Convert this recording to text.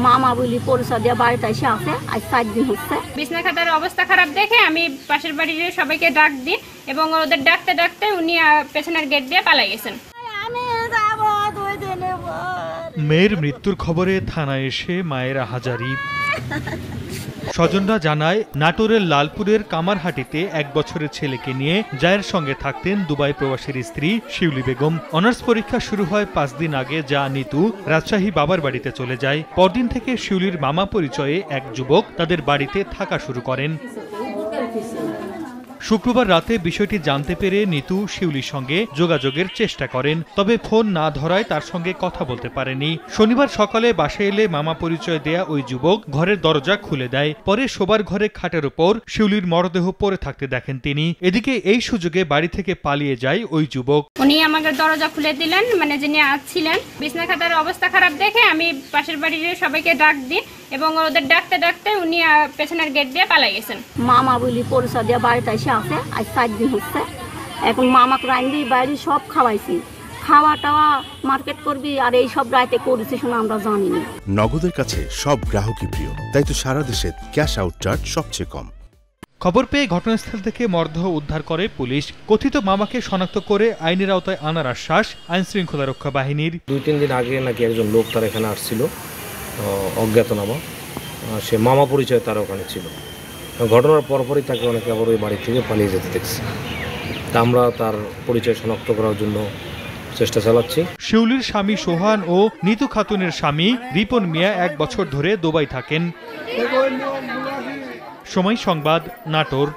মামা বলি পরিচয় দিয়ে বাড়িতে এসে আছে, আজ 4 দিন হচ্ছে। বিছনা খাতার অবস্থা খারাপ দেখে আমি পাশের বাড়ির সবাইকে ডাক দিই এবং ওদের ডাকতে ডাকতে উনি পেছনের গেট দিয়ে পালাই গেছেন। মেয়ের মৃত্যুর খবরে থানায় এসে মায়ের আহাজারি। স্বজনরা জানায়, নাটোরের লালপুরের কামারহাটিতে 1 বছরের ছেলেকে নিয়ে জায়ের সঙ্গে থাকতেন দুবাই প্রবাসীর স্ত্রী শিউলি বেগম। অনার্স পরীক্ষা শুরু হয় 5 দিন আগে, যা নিতু রাজশাহী বাবার বাড়িতে চলে যায়। পরদিন থেকে শিউলির মামা পরিচয়ে এক যুবক তাদের বাড়িতে থাকা শুরু করেন। শুক্রবার রাতে বিষয়টি জানতে পেরে নিতু শিউলির সঙ্গে যোগাযোগের চেষ্টা করেন, তবে ফোন না ধরায় তার সঙ্গে কথা বলতে পারেনি। শনিবার সকালে বাসায় এলে মামা পরিচয় দেয়া ওই যুবক ঘরের দরজা খুলে দেয়। পরে শোবার ঘরে খাটের উপর শিউলির মরদেহ পড়ে থাকতে দেখেন তিনি। এদিকে এই সুযোগে বাড়ি থেকে পালিয়ে যায় ওই যুবক। উনি আমাকে দরজা খুলে দিলেন, মানে যিনি ছিলেন। বিছনা খাতার অবস্থা খারাপ দেখে আমি পাশের বাড়ির সবাইকে ডাক দিই এবং ওদের ডাকতে ডাকতে উনি পেছনের গেট দিয়ে পালাই গেছেন। মামা বলি পরিচয় দিয়ে বাড়িতে এসে আছে, আজ 4 দিন হচ্ছে। এখন মামাকে রান্দি বাইরে সব খাওয়াইছি, খাওয়া টাওয়া মার্কেট করবি, আর এই সব রাইতে করেছি শুনে আমরা জানি না। নগদের কাছে সব গ্রাহকই প্রিয়, তাই তো সারা দেশে ক্যাশ আউট চার্জ সবচেয়ে কম। খবর পেয়ে ঘটনাস্থল থেকে মরদেহ উদ্ধার করে পুলিশ। কথিত মামাকে শনাক্ত করে আইনের আওতায় আনার আশ্বাস আইন শৃঙ্খলা রক্ষা বাহিনীর। 2-3 দিন আগে নাকি একজন লোক তার এখানে আসছিল, অজ্ঞাতনামা। সে মামা পরিচয় তার ওখানে ছিল। ঘটনার পরপরই তাকে অনেকে আবার ওই বাড়ি থেকে পালিয়ে যেতে দেখছে। তা আমরা তার পরিচয় শনাক্ত করার জন্য চেষ্টা চালাচ্ছি। শিউলির স্বামী সোহান ও নিতু খাতুনের স্বামী রিপন মিয়া 1 বছর ধরে দুবাই থাকেন। সময় সংবাদ, নাটোর।